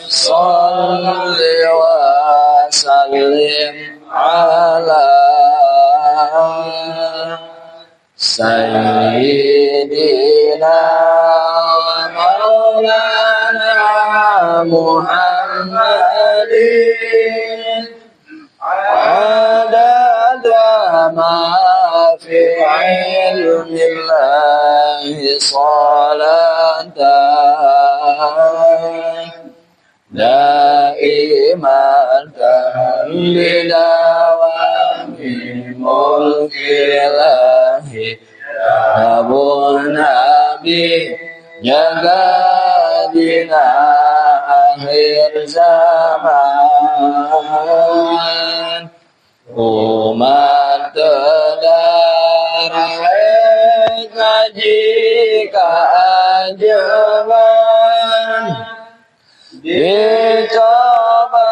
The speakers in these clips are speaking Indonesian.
صل وسلم على سيدنا ومولانا محمد عدد ما في علم الله صلاة دائمة بدوام ملك الله ربنا بجدنا akhir zaman umat terdarai ngaji keajaban dicoba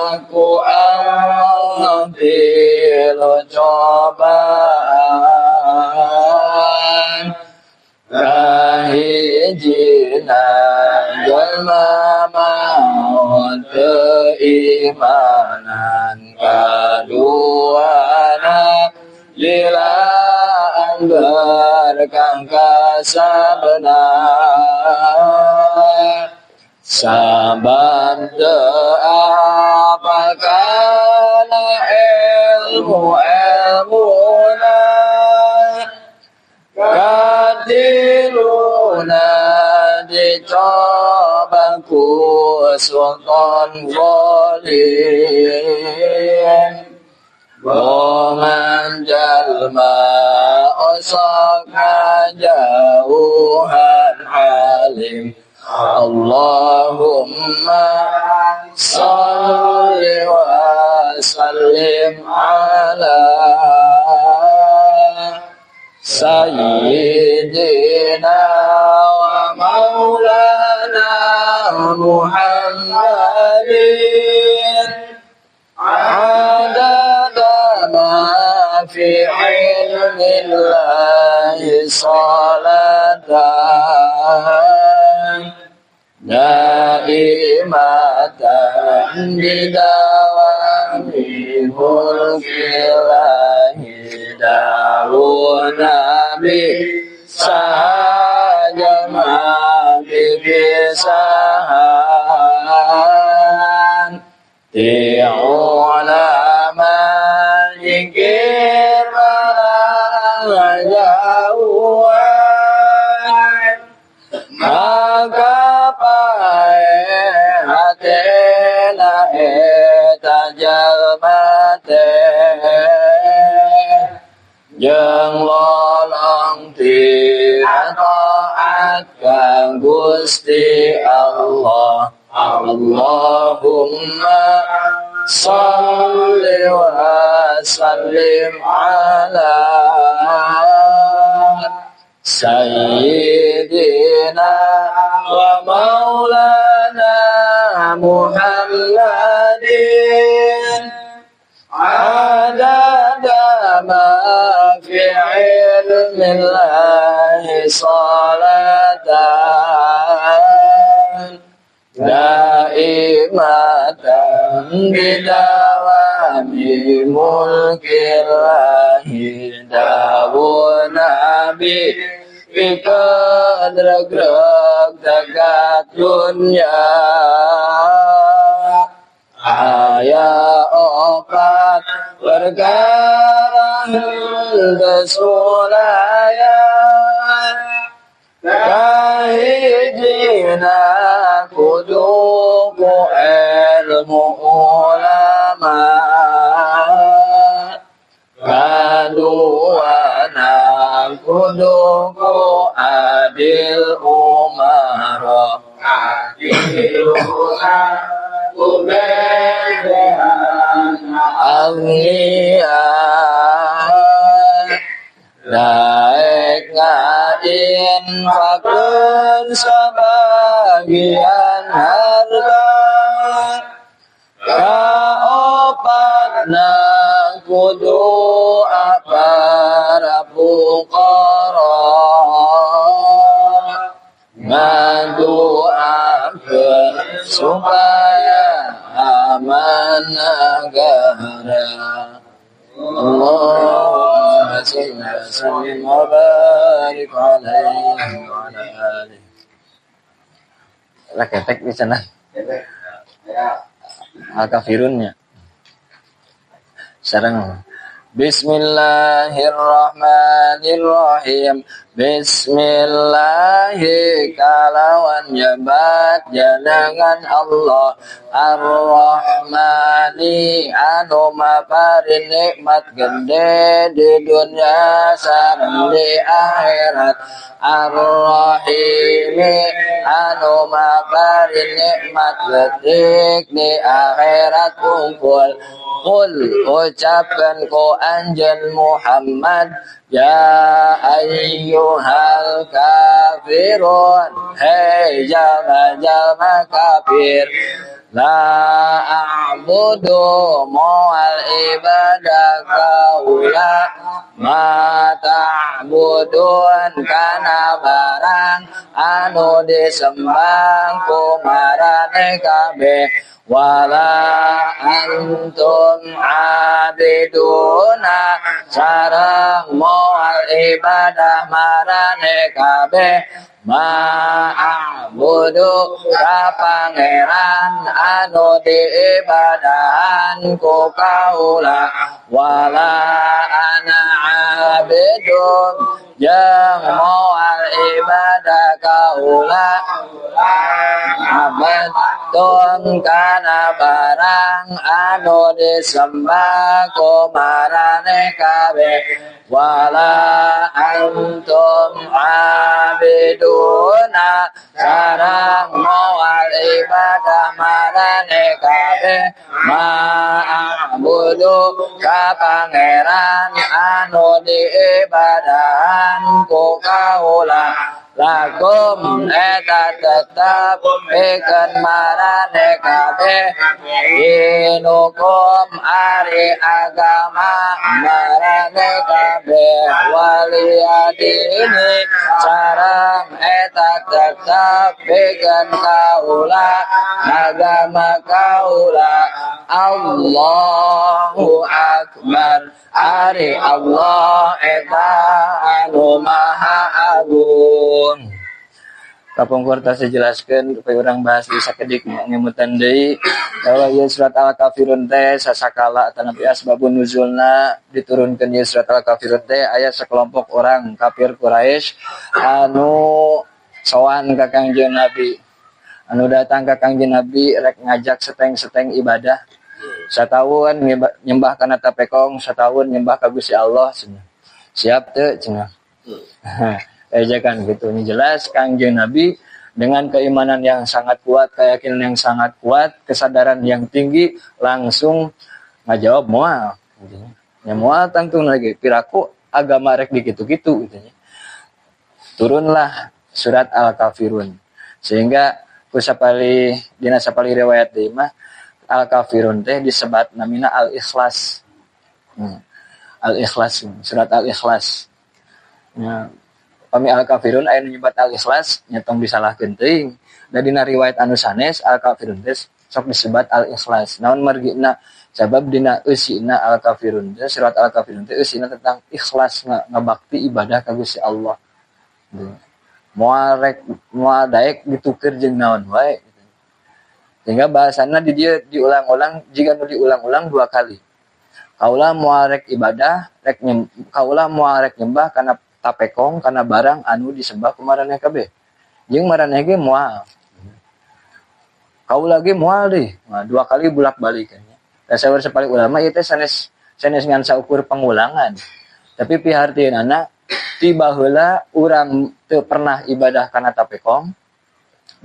aku ambil cobaan kahijina jalma maut keimanan kaduana lila anggarkan kasabenar sabab apakah ilmu-ilmuna katiluna dicobaku sultan zalim Boman jalma osak jauhan alim Allahumma salli wa sallim ala sayyidina wa maulana Muhammadin adada ma fi ilmillahi salatan daimatan bidawami mulkillahi dawun nabi sahajama bibisahan ti'ulama jingkir jauhan maka hatena etajal mate jeung lolong ti taat ka Gusti Allah Allahumma salli wa sallim ala sayyidina wa maulana Muhammadin adada ma fi ilmillahi salatan daimatan bidawami mulkillahi dawun nabi bikadragrag dagat dunya aya opat perkara desulaya kahijina kudu ku ilmu ulama kaduana kudu ku adil umara adiluna kubedehan agniya naik ngain fakun sebagian harta kaopat na kudu para fuqara ngadua supaya aman negara. Allahumma salli wa sallim wa barik alaihi wa ala alihi. Lah ketek di sana. Al-kafirunnya. Sareng. Bismillahirrahmanirrahim. Bismillahi kalawan jabat jangan Allah Ar-Rahmani anu maparin nikmat gede di dunia sareng di akhirat. Ar-Rahimi anu maparin nikmat gede di akhirat kumpul. Qul ucapkan ko anjen Muhammad ya ayyuhal kafirun, hei jalma-jalma kafir, la a'budu moal ibadah kaula, ma ta'budun kana barang anu disembah kumarane kabeh, wala antum abiduna sareng moal ibadah marane kabeh, ma'budu ka pangeran anu diibadahan ku kaula, wala ana abidun jeung moal ibadah kaula abadun kana barang anu disembah kumarane kabeh, wala antum abiduna sareng moal ibadah marane kabeh, ma'budu ka pangeran anu diibadahan ku kaula, lakum eta tetep pikeun marane kabeh dinukum ari agama marane kabeh, waliyadini sareng eta tetep pikeun kaula agama kaula. Allahu akbar, ari Allah eta anu maha agung. Kapungkur tasa jelaskeun supaya urang bahas di sakedik ngemutan deui bahwa ieu surat Al-Kafirun teh sasakala tanapi asbabun nuzulna diturunkeun ieu surat Al-Kafirun teh aya sakelompok orang kafir Quraisy anu sowan ka Kangjeng Nabi, anu datang ka Kangjeng Nabi rek ngajak seteng-seteng ibadah. Satahun nyembah kana tapekong, satahun nyembah ka Gusti Allah cenah. Siap teu cenah. Ejakan gitu. Ini jelas Kangjeng Nabi dengan keimanan yang sangat kuat, keyakinan yang sangat kuat, kesadaran yang tinggi langsung ngajawab moal. Ya moal tangtung lagi piraku agama rek dikitu-kitu gitu nya. Turunlah surat Al-Kafirun. Sehingga kusapali dina sapali riwayat deui mah Al-Kafirun teh disebat namina Al-Ikhlas. Al-Ikhlas, surat Al-Ikhlas. Ya, pami Al-Kafirun aya nyebat Al-Ikhlas nyetong disalahkeun teuing. Da dina riwayat anu sanes Al-Kafirun teh sok disebat Al-Ikhlas. Naon margina sabab dina eusina Al-Kafirun teh surat Al-Kafirun teh eusina tentang ikhlas ngabakti ibadah ka Gusti Allah. Moal daek ditukeun jeung naon wae. Sehingga bahasana di dia diulang-ulang, jika nu diulang-ulang 2 kali. Kaula moal rek ibadah, kaula moal rek nyembah kana tapekong, kana barang anu disembah ku maraneh kabeh. Jeung maraneh ge moal. Kaula ge moal deui. Nah, 2 kali bolak-balik kan. Da sawer sapali ulama ieu teh sanes ngan saukur pengulangan. Tapi pihartieunana tiba heula urang teu pernah ibadah kana tapekong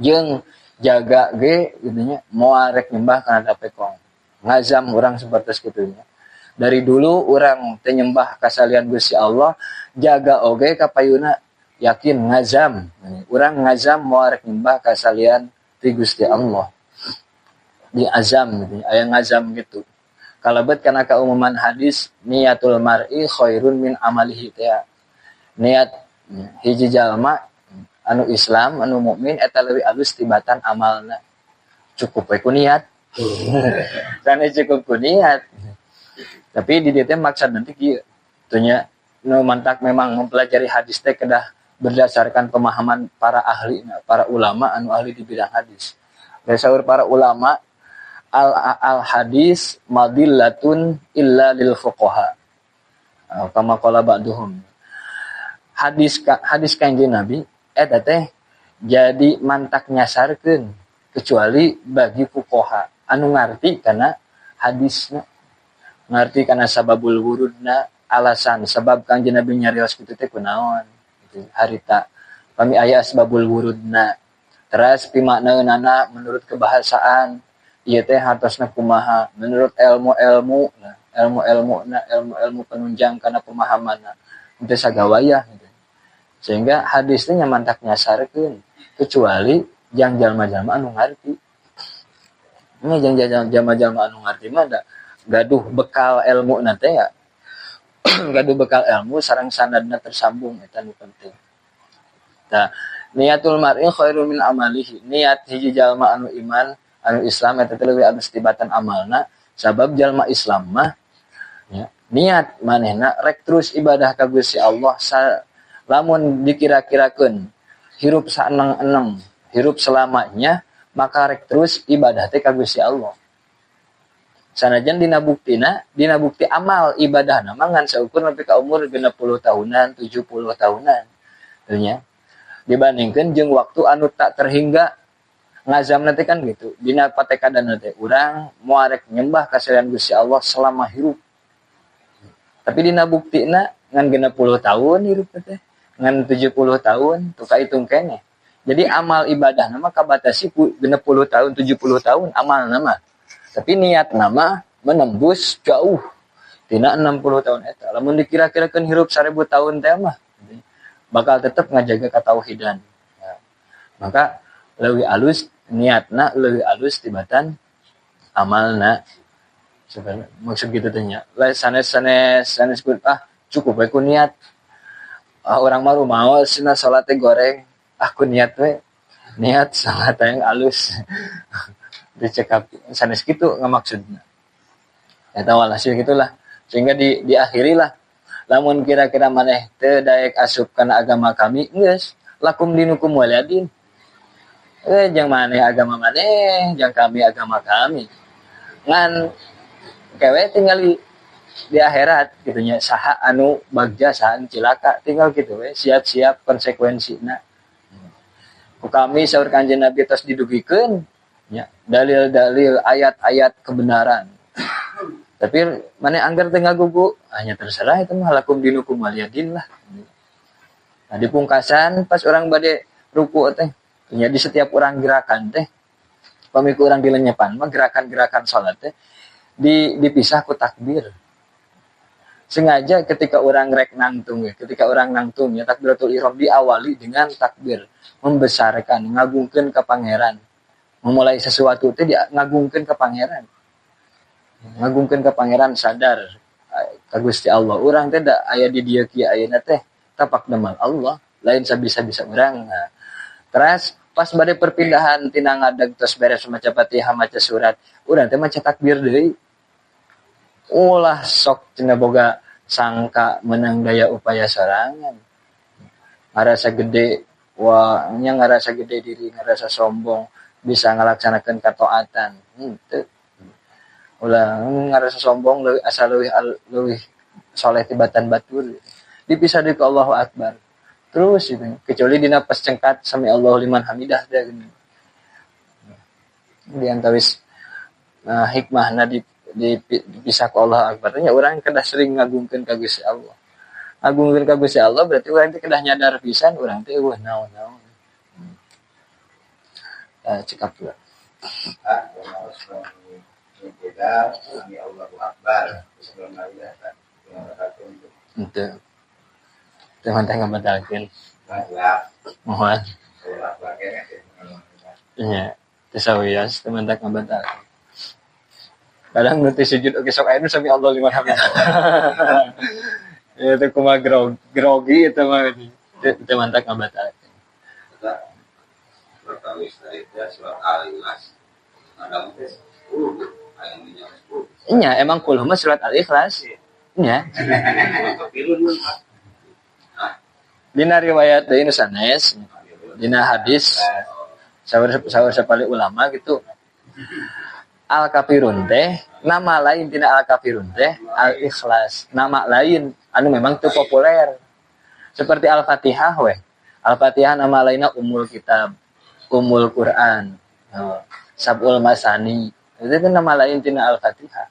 jeung jaga ge gitunya moal rek nyembah kana tapekong. Ngazam urang sapertos kitu nya. Dari dulu urang teh nyembah kasalian Gusti Allah, jaga oge ka payuna yakin ngazam. Urang ngazam moal rek nyembah kasalian ti Gusti Allah. Di azam gitu, aya ngazam gitu. Kalebet kana kaumuman hadis niatul mar'i khairun min amalihi teh. Niat hiji jalma anu Islam, anu mukmin eta leuwih alus tibatan amalna. cukup we ku niat. Sanes cukup ku niat. Tapi di dieu teh maksud nanti kieu. Tunya nu mantak memang mempelajari hadis teh kedah berdasarkan pemahaman para ahli, para ulama anu ahli di bidang hadis. Saur para ulama al hadis madillatun illa lil fuqaha. Kama qala ba'duhum. Hadis kanjeng Nabi eta teh jadi mantak nyasarkeun kecuali bagi fuqaha anu ngarti kana hadisna, ngarti kana sababul wurudna, alasan sebab kanjeng Nabi nyarios kitu teh kunaon gitu harita pami aya asbabul wurudna, terus pimaknaeunana menurut kebahasaan ieu teh hartosna kumaha menurut ilmu penunjang kana pemahamanna teu sagawayah gitu. Sehingga hadis teh nyamantak nyasarkeun kecuali jang jalma-jalma anu ngarti. Nya jang jalma-jalma anu ngarti mah da gaduh bekal ilmu na teh ya. Gaduh bekal ilmu sareng sanadna tersambung eta nu penting. Tah, niatul mar'i khairun min amalihi. Niat hiji jalma anu iman, anu Islam eta teh leuwih alus tibatan amalna, sabab jalma Islam mah ya, niat manehna rek terus ibadah ka Gusti Allah lamun dikira-kirakeun hirup saeneng-eneng, hirup selamanya, maka rek terus ibadah teh ka Gusti Allah. Sanajan dina bukti amal ibadahna mah ngan saukur nepi ka umur 60 tahunan, 70 tahunan. Nya dibandingkeun jeung waktu anu tak terhingga ngazamna teh kan gitu. Dina patekadana teh urang moal rek nyembah ka selain Gusti Allah selama hirup. Tapi dina buktina ngan 60 tahun hirup teh, ngan 70 tahun tuh kahitung keneh. Jadi amal ibadah nama kabatasi 60 tahun, 70 tahun amal nama. Tapi niat nama menembus jauh. Tina 60 tahun eta. Lamun dikira-kirakeun hirup 1000 tahun teh mah bakal tetap ngajaga katauhidan. Ya. Maka leuwih alus niatna leuwih alus tibatan amalna. Sebenarnya maksud gitu tanya. Lah sanes cukup we ku niat. Orang mah rumaos cenah salat teh goreng. Aku niat we. Niat salat yang alus. Dicekap sanes kitu ngamaksudna. Eta walhasil gitulah. Sehingga diakhiri lah. Lamun kira-kira maneh teu daek asup kana agama kami, geus lakum dinukum waliyadin. Jang maneh agama maneh, jang kami agama kami. Ngan kewe tinggal di akhirat gitu nya saha anu bagja saha anu cilaka tinggal gitu we siap-siap konsekuensina. Ku kami saur Kanjeng Nabi tos didugikeun nya dalil-dalil ayat-ayat kebenaran. Tapi maneh anggar teu ngagugu hanya terserah itu mah lakum dinukum waliyadin lah. Nah di pungkasan pas orang bade ruku teh nya di setiap orang gerakan teh pamiku urang dilenyepan mah gerakan-gerakan salat teh dipisah ku takbir. Sengaja ketika orang rek nangtung ya, takbiratul ihram diawali dengan takbir, membesarkan, ngagungkeun ka pangeran. Memulai sesuatu teh ngagungkeun ka pangeran. Ngagungkeun ka pangeran sadar ka Gusti Allah. Urang teh da aya di dieu kieu ayeuna teh tapak demal Allah, lain sabisa-bisa urang. Nah, terus pas bade perpindahan tina ngadeg tos beres maca Fatihah maca surat, urang teh maca takbir deui. Ulah sok cenah boga sangka menang daya upaya sorangan. Ngarasa gede, ngarasa gede diri, ngarasa sombong, bisa ngalaksanakeun kataatan. Henteu. Ulah ngarasa sombong leuwih asa leuwih saleh tibatan batur. Dipisah deui ka Allahu Akbar. Terus itu, kecuali dina pas cengkat sami Allahu liman hamidah teh gini. Di antawis hikmahna dipisah ku Allah Akbar nya urang kedah sering ngagungkeun ka Gusti Allah. Ngagungkeun ka Gusti Allah berarti urang teh kedah nyadar pisan urang teh eueuh naon-naon. Cekap pula. Allahu Akbar. Henteu. Teu manteh ngabatalkeun. Mohon. Iya, teu sawias teu manteh ngabatalkeun. Kadang nanti sujud oke sok aya nu sami Allah liman hamidah. Ya teh kumaha grogi eta mah teu mantap ngabatalkeun. Surat Al-Ikhlas. Nya emang kulhu mah surat Al-Ikhlas. Nya. Dina riwayat deui nu sanes, dina hadis saur sapali ulama gitu. Al-Kafirun teh nama lain tina Al-Kafirun teh Al-Ikhlas. Nama lain anu memang teu populer. Seperti Al-Fatihah we. Al-Fatihah nama lainnya Ummul Kitab, Ummul Quran, Sab'ul Masani. Itu kan nama lain tina Al-Fatihah.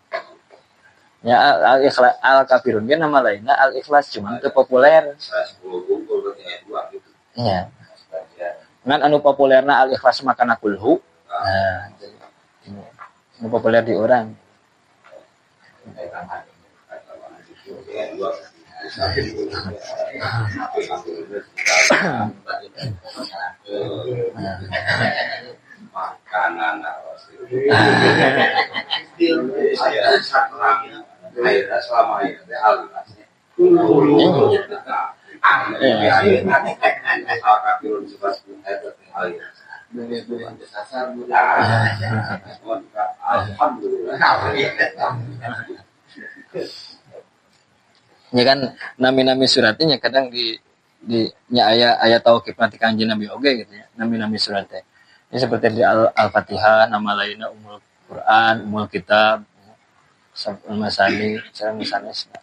Ya Al-Ikhlas Al-Kafirun ge nama lainnya Al-Ikhlas cuma teu populer. Iya. Ngan anu populerna Al-Ikhlas makana kulhu. Nah, anu populer di orang. Makanan Ya kan nami-nami suratnya kadang di nya aya tauqif nanti kanjeng Nabi oge gitu ya. Nami-nami suratnya. Ini seperti di Al-Fatihah nama lainnya Ummul Quran, Ummul Kitab, Sab'ul Masani, sareng sanesna.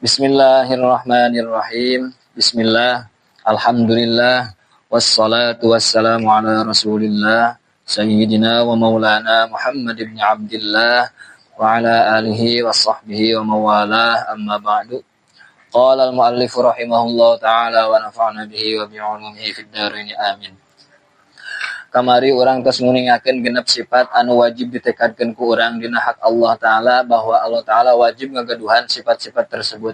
Bismillahirrahmanirrahim. Bismillah. Alhamdulillah. Wassalatu wassalamu ala Rasulillah. Sayyidina wa maulana Muhammad ibn Abdillah wa ala alihi wa sahbihi wa mawalah amma ba'du. Qala al-muallif rahimahullah ta'ala wa nafa'na bihi wa bi'ulumihi fid dharain amin. Kamari urang tos nguningakeun genep sifat anu wajib ditekadkeun ku urang dina hak Allah taala bahwa Allah taala wajib ngagaduhan sifat-sifat tersebut.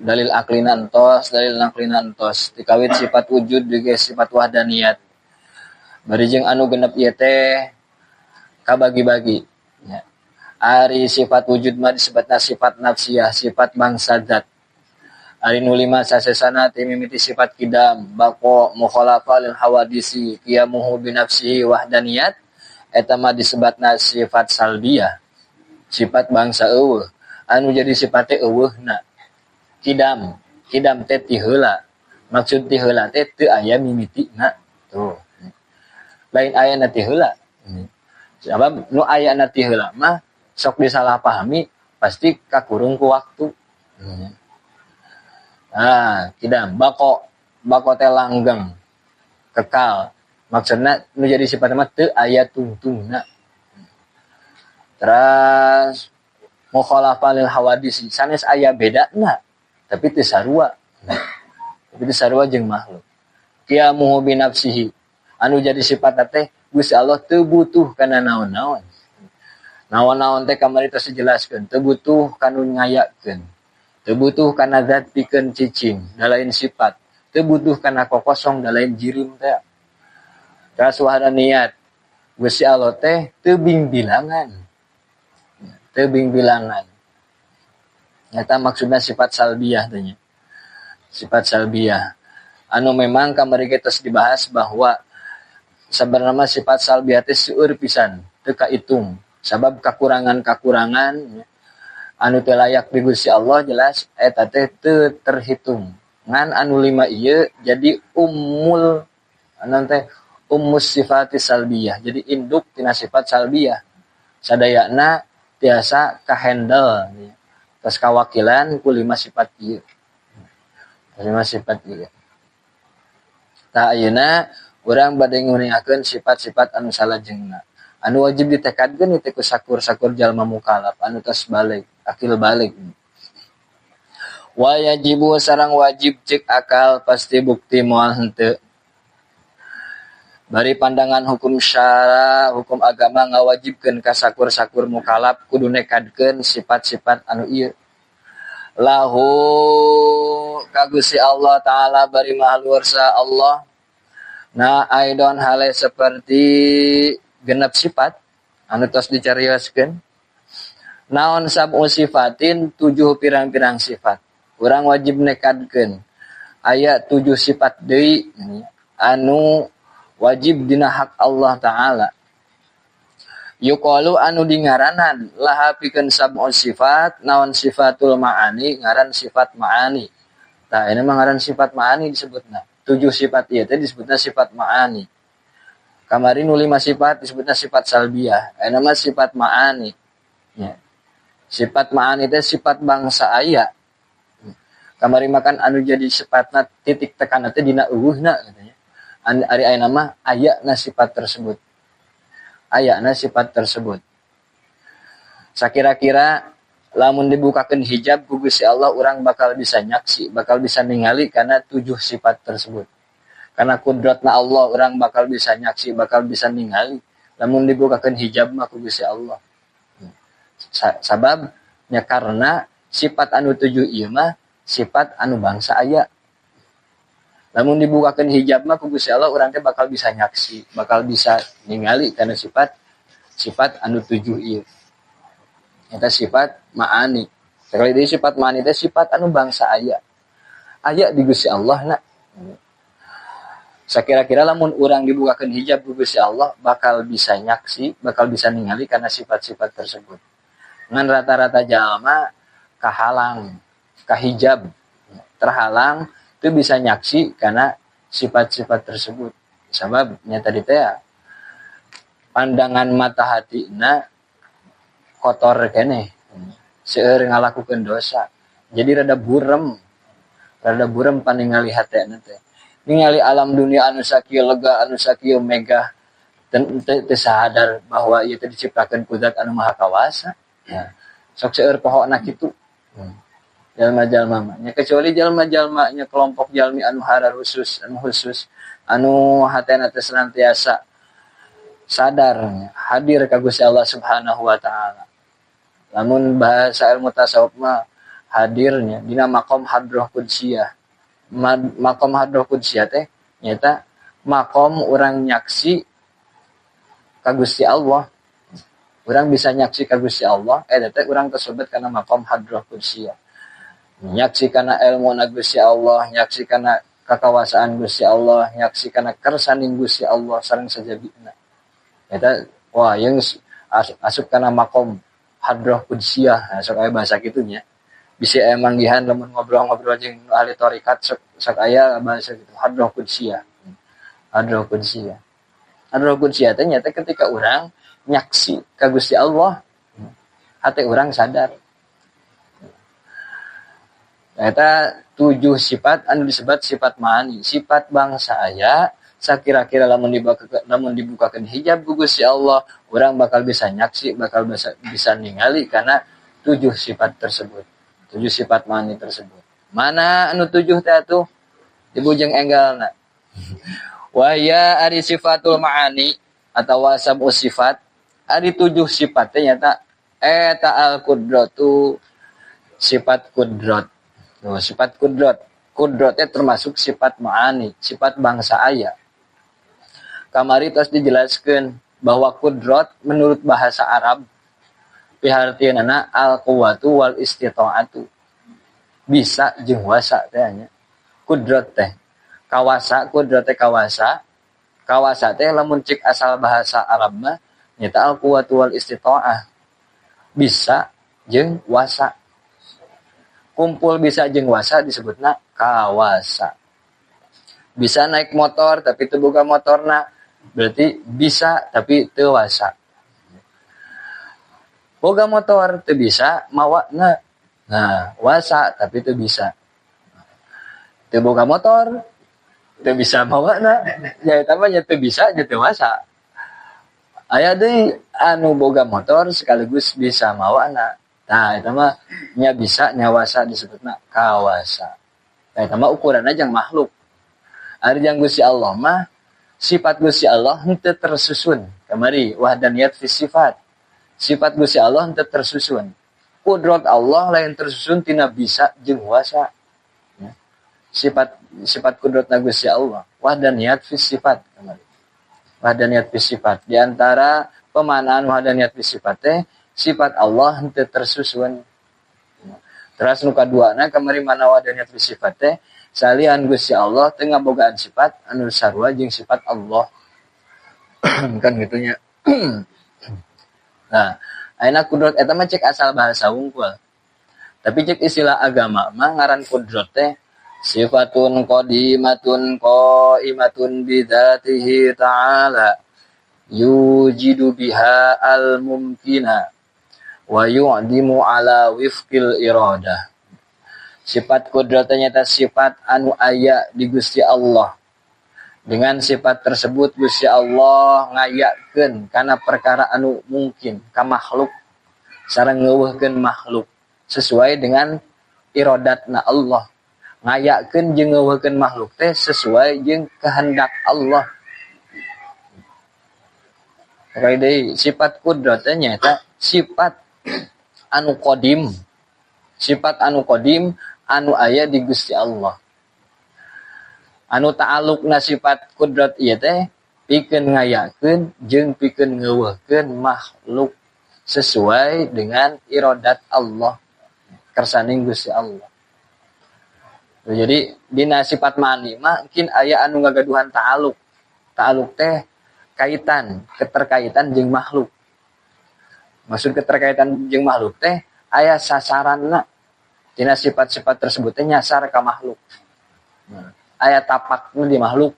Dalil aklina entos, dalil naklina entos. Dikawit sifat wujud juga sifat wahdaniyat. Bari jeung anu genep ieu teh kabagi-bagi. Ya. Ari sifat wujud mah disebutna sifat nafsiyah, sifat bangsa zat. Ari nu lima sasesana teh mimiti sifat kidam, baqo, mukhalafa lil hawadisi, qiyamuhu bi nafsihi wahdaniyat, eta mah disebutna sifat salbiyah. Sifat bangsa eueuh. Anu jadi sifat teh eueuhna. Kidam teh ti heula. Maksud ti heula teh teu aya mimitina. Tuh. Lain aya na ti heula. Sabab nu aya na ti heula mah sok disalahpahami pasti kakurung ku waktu. Kidam bako teh langgeng kekal. Maksudna nu jadi sifat mah teu aya tungtungna. Terus mukhalafah lil hawadis sanes aya bedana tapi teu sarua. Tapi teu sarua jeung makhluk. Qiyamuhu bi nafsihi. Anu jadi sifat teh Gusti Allah teu butuh kana naon-naon. Naon-naon teh kamari tos dijelaskeun, teu butuh kanu ngayakeun. Teu butuh kana zat pikeun cicing, da lain sifat. Teu butuh kana kokosong, da lain jirim teh. Terus wahdaniyat. Gusti Allah teh teu bilangan. Teu bilangan. Nyata maksudna sifat salbiyah teh nya. Sifat salbiyah. Anu memang kamari tos dibahas bahwa sebenarnya sifat salbiyah teh seueur pisan, teu kaitung. Sabab kakurangan-kakurangan anu teu layak di Gusti Allah jelas eta teh teu terhitung. Ngan anu lima ieu jadi ummus sifatis salbiyah. Jadi induk tina sifat salbiyah. Sadayana tiasa kahandle. Tos kawakilan ku lima sifat ieu. Lima sifat ieu. Tah ayeuna urang bade nguningakeun sifat-sifat anu salajengna. Anu wajib ditekadkeun itu ku sakur-sakur jalma mukallaf anu tos balik, akil balik. Wa yajibu sareng wajib cek akal pasti bukti moal henteu. Bari pandangan hukum syara, hukum agama ngawajibkeun ka sakur-sakur mukallaf kudu nekadkeun sifat-sifat anu ieu. Lahu ka Gusti Allah taala bari mahaluarsa Allah. Nah, aidon hale seperti genep sifat anu tos dicarioskeun. Naon sab'u sifatin 7 pirang-pirang sifat. Urang wajib nekadkeun. aya 7 sifat deui anu wajib dina hak Allah taala. Yuqalu anu dingaranan laha pikeun sab'u sifat naon sifatul ma'ani ngaran sifat ma'ani. Tah ini mah ngaran sifat ma'ani disebutna. 7 sifat ieu teh disebutna sifat ma'ani. Kamari nu 5 sifat disebutna sifat salbiyah. Aya mah sifat ma'ani. Ya. Sifat ma'ani teh sifat bangsa aya. Kamari makan anu jadi sifatna titik tekanna teh dina eueuhna katanya. Ari ayeuna mah ayana sifat tersebut. Ayana sifat tersebut. Sakira-kira lamun dibukakeun hijab ku Gusti Allah urang bakal bisa nyaksi, bakal bisa ningali kana 7 sifat tersebut. Karena kudratna Allah urang bakal bisa nyaksi, bakal bisa ningali lamun dibukakeun hijab mah ku Gusti Allah. Sababnya karena sifat anu 7 ieu mah sifat anu bangsa aya. Lamun dibukakeun hijab mah ku Gusti Allah urang teh bakal bisa nyaksi, bakal bisa ningali kana sifat anu 7 ieu. Eta sifat ma'ani. Sekali deui sifat ma'ani teh sifat anu bangsa aya. Aya di Gusti Allah na. Sakira-kira lamun urang dibukakeun hijab ku Gusti Allah bakal bisa nyaksi, bakal bisa ningali kana sifat-sifat tersebut. Ngan rata-rata jalma kahalang, kahijab, terhalang itu bisa nyaksi karena sifat-sifat tersebut. Sababnya tadi teh pandangan mata hatina kotor keneh. Seueur ngalakukeun dosa. Jadi rada burem paningali hatena teh. Ningali alam dunia anu sakieu lega, anu sakieu megah, teu sadar bahwa ieu teh diciptakeun ku Zat anu Maha Kawasa. Ya. Sok seueur pohona kitu. Jalma-jalma mah nya kecuali jalma-jalma nya kelompok jalmi anu hara khusus anu hatena teh senantiasa sadar hadir ka Gusti Allah Subhanahu wa taala. Lamun bahasa ilmu tasawuf mah hadirnya dina maqam hadrah qudsiyah. Maqam hadrah qudsiyah teh nyata maqam urang nyaksi ka Gusti Allah. Urang bisa nyaksi ka Gusti Allah eta teh urang tersebut kana maqam hadrah qudsiyah. Nyaksi kana ilmu na Gusti Allah, nyaksi kana kakawasaan Gusti Allah, nyaksi kana kersaning Gusti Allah sareng sajabina. Eta wah yang asup kana maqam hadrah qudsiyah, sok aya bahasa kitunya. Bisi aya manggihan lamun ngobrol-ngobrol jeung ahli tarekat sok aya bahasa kitu hadrah qudsiyah. Hadrah qudsiyah. Hadrah qudsiyah teh nyata ketika urang nyaksi ka Gusti Allah, hate urang sadar. Eta 7 sifat anu disebut sifat ma'ani, sifat bangsa aya. Sakira-kira lamun dibukakeun hijab ku Gusti Allah, urang bakal bisa nyaksi, bakal bisa ningali kana 7 sifat tersebut. 7 sifat ma'ani tersebut. Mana anu 7 teh atuh? Dibujeng enggalna. Wa ya ari sifatul ma'ani atawa sab'u sifat, ari 7 sifat teh nyata eta al-qudratu sifat qudrat. Sifat kudrat. Kudratnya termasuk sifat ma'ani, sifat bangsa aya. Kamari tos dijelaskeun bahwa kudrat menurut bahasa Arab pihartieunana al-quwwatu wal istita'atu. Bisa jeung wasa teh nya. Kudrat teh kawasa, kudrat teh kawasa. Kawasa teh lamun cik asal bahasa Arab mah nyata al-quwwatu wal istita'ah. Bisa jeung wasa. Kumpul bisa jeung wasa disebutna kawasa. Bisa naik motor tapi teu boga motorna, berarti bisa tapi teu wasa. Boga motor teu bisa mawana. Nah, wasa tapi teu bisa. Teu boga motor teu bisa mawana. Ya eta mah nya teu bisa nya teu wasa. Aya deui anu boga motor sekaligus bisa mawana. Nah, itu mah nya bisa nyawasa disebutna kawasa. Nah, itu mah ukuranna jeung makhluk. Ari jeung Gusti Allah mah sifat Gusti Allah henteu tersusun. Kamari wahdaniyat fi sifat. Sifat Gusti Allah henteu tersusun. Kudrat Allah lain tersusun tina bisa jeung wasa. Sifat kudratna Gusti Allah wahdaniyat fi sifat kamari. Wahdaniyat fi sifat. Di antara pemanaan wahdaniyat fi sifat teh sifat Allah henteu tersusun. Terus nu kaduana kamari mana wahdaniyat fi sifat teh salian Gusti Allah teu ngabogaan sifat anu sarua jeung sifat Allah. Kan gitunya. Nah, ayeuna kudrat eta mah cek asal bahasa unggul. Tapi cek istilah agama mah ngaran kudrat teh sifatun qadimatun qaimatun bidzatihi ta'ala yujidu biha al-mumkina wa yu'dimu ala wifqil iradah. Sifat kudrat nyata sifat anu aya di Gusti Allah. Dengan sifat tersebut Gusti Allah ngayakeun kana perkara anu mungkin ka makhluk sareng ngeuweuhkeun makhluk sesuai dengan iradatna Allah. Ngayakeun jeung ngeuweuhkeun makhluk teh sesuai jeung kehendak Allah. Kayak deui sifat kudrat nyata sifat anu qadim. Sifat anu qadim anu aya di Gusti Allah. Anu ta'alluqna sifat kudrat ieu teh pikeun ngayakeun jeung pikeun ngeuweuhkeun makhluk sesuai dengan iradat Allah kersaning Gusti Allah. Jadi dina sifat mani mah mungkin aya anu ngagaduhan ta'alluq. Ta'alluq teh kaitan, keterkaitan jeung makhluk. Maksud keterkaitan jeung makhluk teh aya sasaranna. Dina sifat-sifat tersebut teh nyasar ka makhluk. Aya tapakna di makhluk.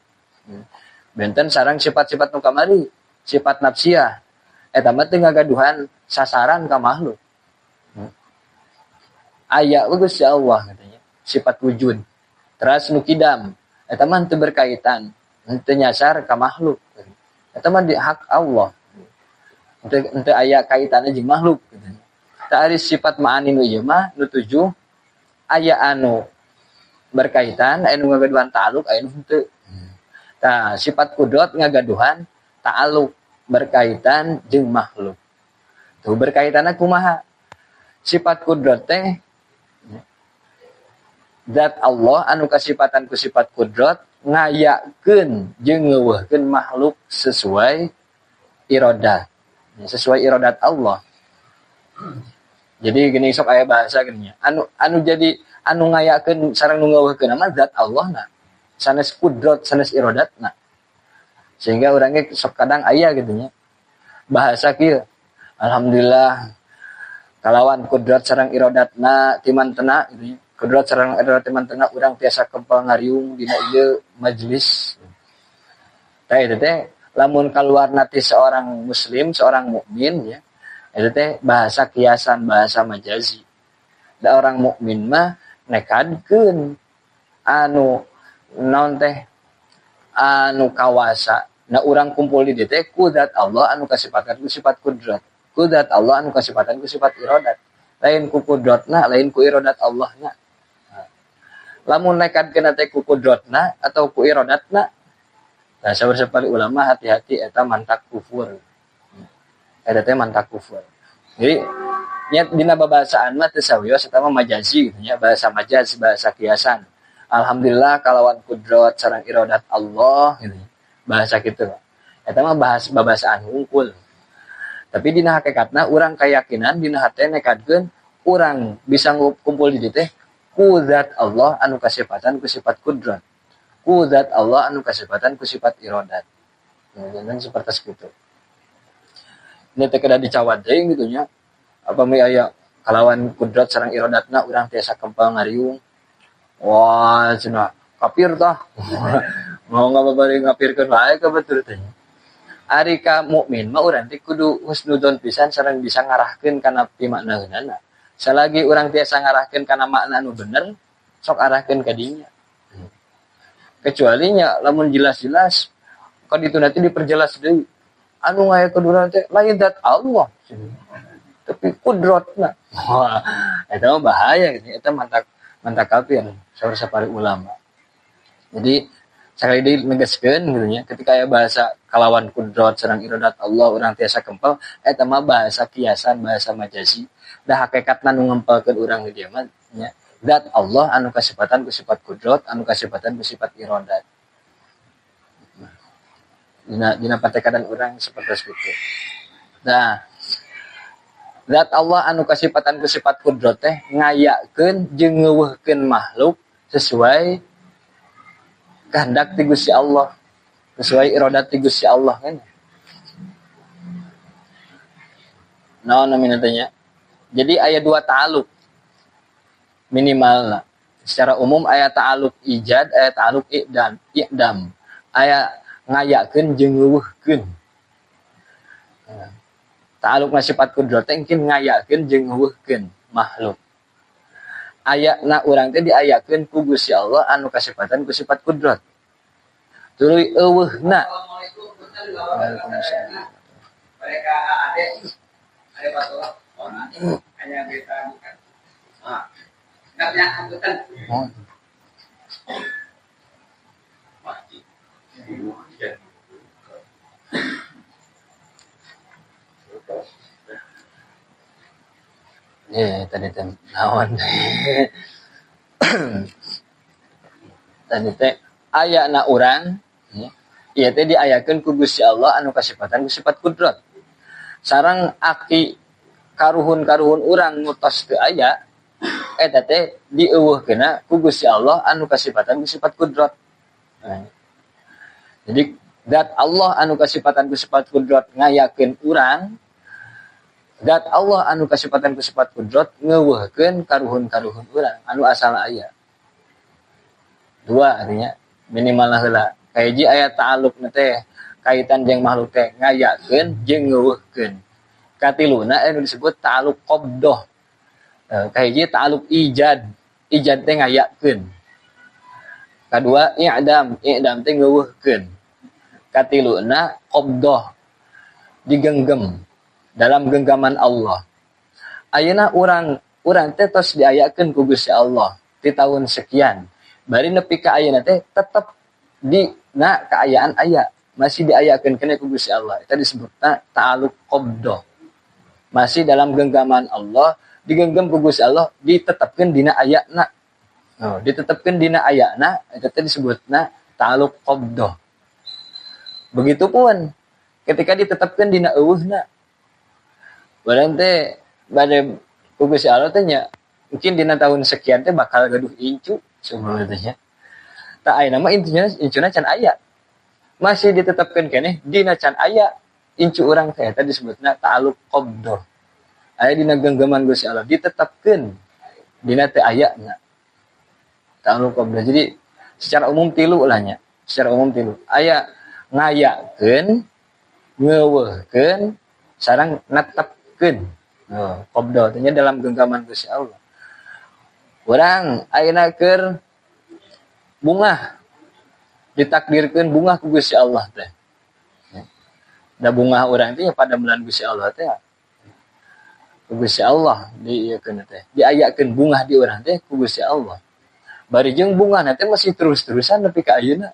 Benten sareng sifat-sifat nu kamari, sifat nafsiyah. Eta mah teu ngagaduhan sasaran ka makhluk. Aya Gusti Allah katanya, sifat wujud. Teras nu kidam, eta mah teu berkaitan, teu nyasar ka makhluk. Eta mah di hak Allah. Teu aya kaitanna jeung makhluk katanya. Tah ari sifat ma'ani nu ieu mah nu tujuh aya anu berkaitan, anu ngagaduhan ta'alluq, anu henteu. Tah, sifat kudrat ngagaduhan ta'alluq berkaitan jeung makhluk. Tuh berkaitanna kumaha? Sifat kudrat teh zat Allah anu kasifatan ku sifat kudrat ngayakeun jeung ngeuweuhkeun makhluk sesuai iradat. Sesuai iradat Allah. Jadi gini sok aya bahasa gini. Anu jadi anu ngayakeun sareng nu ngeuweuhkeun mah zat Allahna. Sanes kudrat, sanes iradatna. Sehingga urang ge sok kadang aya gitu nya. Bahasa kieu. Alhamdulillah kalawan kudrat sareng iradatna timantena gitu nya. Kudrat sareng iradat timantena urang tiasa kempal ngariung dina ieu majelis. Tah eta teh lamun kaluarna ti seorang muslim, seorang mukmin ya. Itu teh bahasa kiasan, bahasa majazi. Da orang mukmin mah nekadkeun anu naon teh anu kawasa. Na urang kumpul di dieu teh ku zat Allah anu kasifatan ku sifat kudrat. Ku zat Allah anu kasifatan ku sifat iradat. Lain ku kudratna, lain ku iradat Allahna. Lamun nekadkeun teh ku kudratna atau ku iradatna. Nah, saur sapali ulama hati-hati eta mantak kufur. Eta teh mantak kufur. Jadi nya dina babasaan mah teu sawios eta mah majazi gitu nya, bahasa majaz, bahasa kiasan. Alhamdulillah kalawan kudrat sareng iradat Allah gitu. Bahasa kitu. Eta mah bahas babasaan hungkul. Tapi dina hakikatna urang kayakinan dina hate nekadkeun urang bisa ngumpul di dieu teh ku zat Allah anu kasifatan ku sifat kudrat. Ku zat Allah anu kasifatan ku sifat iradat. Jangan seperti itu. Ini teh kada dicawat deui gitu nya. Apa me aya kalawan kudrat sareng iradatna urang tiasa kempal ngariung. Wah, cenah kafir tah. Mau ngababari ngapirkeun wae ka betul teh. Ari ka mukmin mah urang teh kudu husnudzon pisan sareng bisa ngarahkeun kana pimaknaeunana. Salagi urang tiasa ngarahkeun kana makna anu bener, sok arahkeun ka dinya. Kecuali nya lamun jelas-jelas ka ditu nanti diperjelas deui. Anu ngayakeun urang teh lain zat Allah. Tapi kudratna. Wah, eta mah bahaya gitu. Eta mantak kafir saur sapari ulama. Jadi sekali deui negaskeun gitu nya, ketika aya bahasa kalawan kudrat sareng iradat Allah urang tiasa kempel, eta mah bahasa kiasan, bahasa majazi. Da hakikatna nu ngempelkeun urang di dieu mah nya zat Allah anu kasifatan ku sifat kudrat, anu kasifatan ku sifat iradat. Dina patekadan urang seperti itu. Nah, zat Allah anu kasifatan ku sifat kudrat teh ngayakeun jeung ngeuweuhkeun makhluk sesuai kehendak ti Gusti Allah, sesuai iradat ti Gusti Allah kan. Naon namina tanya. Jadi aya 2 ta'aluk minimal lah. Secara umum aya ta'aluk ijad, aya ta'aluk i'dam. Aya ngayakeun jeung ngeuweuhkeun. Ta'aluk na sifat kudrat teh engkeun ngayakeun jeung ngeuweuhkeun makhluk. Ayana urang teh diayakeun ku Gusti Allah anu kasifatan ku sifat kudrat. Tuluy euweuhna. Waalaikumsalam. Mereka ada patola orang hanya kita bukan. Enggak punya angkutan. Tadi teh naon. Tadi teh ayana urang ieu teh diayakeun ku Gusti Allah anu kasifatan ku sifat kudrat. Sareng aki karuhun-karuhun urang ngutos teu aya eta teh dieuweuhkeunna ku Gusti Allah anu kasifatan ku sifat kudrat. Jadi zat Allah anu kasifatan ku sifat kudrat ngayakeun urang, zat Allah anu kasifatan ku sifat kudrat ngeuweuhkeun karuhun-karuhun urang anu asal aya. 2 artinya minimal heula. Kahiji aya ta'alluqna teh kaitan jeung makhluk teh ngayakeun jeung ngeuweuhkeun. Katiluna anu disebut ta'alluq qabdah. Kahiji ta'alluq ijad. Ijad teh ngayakeun. Kadua i'dam. I'dam teh ngeuweuhkeun. Katiluna qabdah. Digenggam dalam genggaman Allah. Ayeuna urang teh tos diayakeun ku Gusti Allah di tahun sekian. Bari nepi ka ayeuna teh tetep dina kaayaan aya, masih diayakeun keneh ku Gusti Allah. Eta disebutna ta'alluq qabdah. Masih dalam genggaman Allah, digenggam ku Gusti Allah, ditetepkeun dina ayana. Ditetepkeun dina ayana, eta teh disebutna ta'alluq qabdah. Begitupun ketika ditetepkeun dina eueuhna. Barang teh bade ku Gusti Allah teh nya mungkin dina tahun sekian teh bakal gaduh incu sebenarnya. Tak aya nama incuna can aya. Masih ditetepkeun keneh dina can aya incu urang teh eta disebutna ta'alluq qabdah. Aya dina genggaman Gusti Allah ditetepkeun dina teu ayana. Ta'alluq qabdah. Jadi secara umum 3 lah nya. Secara umum 3. Aya ngayakeun, ngeuweuhkeun, sareng netepkeun. Qabdah teh dalam genggaman Gusti Allah. Urang ayeuna keur bungah ditakdirkeun bungah ku Gusti Allah teh. Da bungah urang teh pada bulan Gusti Allah teh. Ku Gusti Allah diieukeun teh. Diayakeun bungah di urang teh ku Gusti Allah. Bari jeung bungahna teh masih terus-terusan nepi ka ayeuna.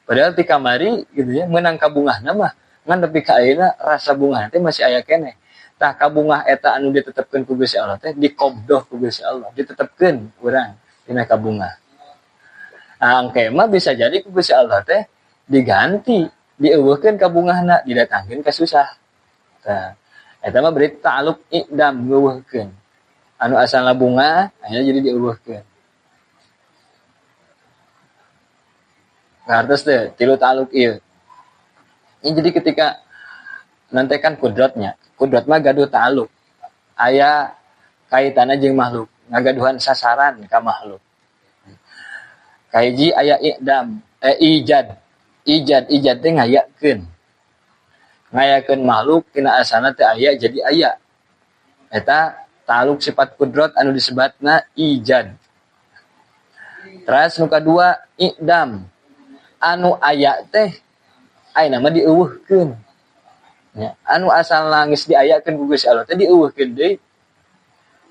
Padahal ti kamari gitu ya meunang ka bungahna mah ngan nepi ka ayeuna rasa bungahna teh masih aya keneh. Tah kabungah eta anu ditetepkeun ku Gusti Allah teh diqobdoh ku Gusti Allah, ditetepkeun urang dina kabungah. Angke mah bisa jadi ku Gusti Allah teh diganti, dieuweuhkeun kabungahna, didatangkeun ka susah. Tah, eta mah beri ta'alluq i'dam ngeuweuhkeun. Anu asalna bunga, akhirnya jadi dieuweuhkeun. Ngartos teh, 3 ta'alluq ieu. Ini jadi ketika nanti kan kudratnya. Kudrat mah gaduh ta'alluq. Aya kaitanna jeung makhluk, ngagaduhan sasaran ka makhluk. Kahiji aya i'dam, ijad. Ijad teh ngayakeun. Ngayakeun makhluk tina asalna teh aya jadi aya. Eta ta'alluq sifat kudrat anu disebatna ijad. Terus nu kadua i'dam. Anu aya teh ayeuna mah dieuweuhkeun. Ya, anu asal nangis diayakeun ku Gusti Allah teh dieuweuhkeun deui.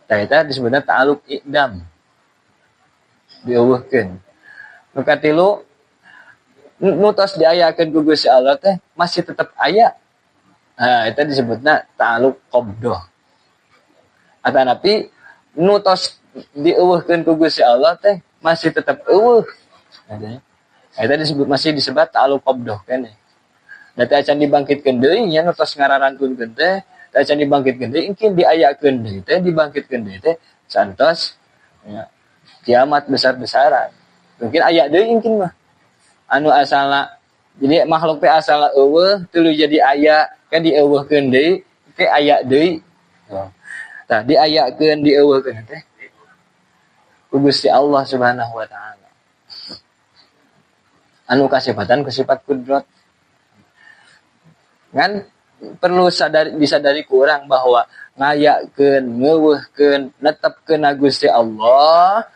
Tah eta disebutna ta'alluq i'dam. Dieuweuhkeun. Nu katilu nu tos diayakeun ku Gusti Allah teh masih tetep aya. Nah, eta disebutna ta'alluq qabdah. Atanapi nu tos dieuweuhkeun ku Gusti Allah teh masih tetep euweuh. Eta disebut masih disebut ta'alluq qabdah keneh. Da teh acan dibangkitkeun deui nya nu tos ngararantunkeun teh, da acan dibangkitkeun deui engkeun diayakeun deui teh, dibangkitkeun deui teh santos ya, kiamat besar-besaran. Mungkin aya deui engkeun mah. anu asala jadi makhluk teh asala eueuh tuluy jadi aya kan dieuweuhkeun deui teh aya deui. Tah diayakeun dieuweuhkeun teh ku Gusti Allah Subhanahu wa taala. Anu kasifatan ku sifat kudrat. Kan perlu disadari ku urang bahwa ngayakeun, ngeuweuhkeun, netepkeun Gusti Allah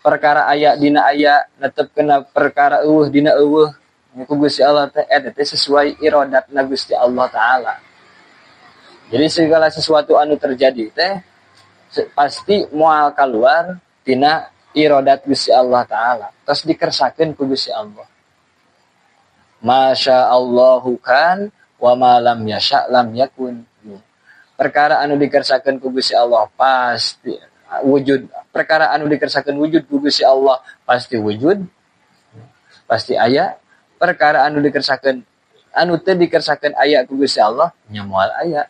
perkara aya dina aya, netepkeun perkara euweuh dina euweuh. Ku Gusti Allah teh eta teh sesuai iradatna Gusti Allah taala. Jadi segala sesuatu anu terjadi teh pasti moal keluar tina iradat Gusti Allah taala. Terus dikersakeun ku Gusti Allah. Masya Allahu kan wa ma lam yasha lam yakun. Perkara anu dikersakeun ku Gusti Allah pasti wujud. Perkara anu dikersakeun wujud ku Gusti Allah pasti wujud. Pasti aya. Perkara anu dikersakeun anu teu dikersakeun aya ku Gusti Allah nya moal aya.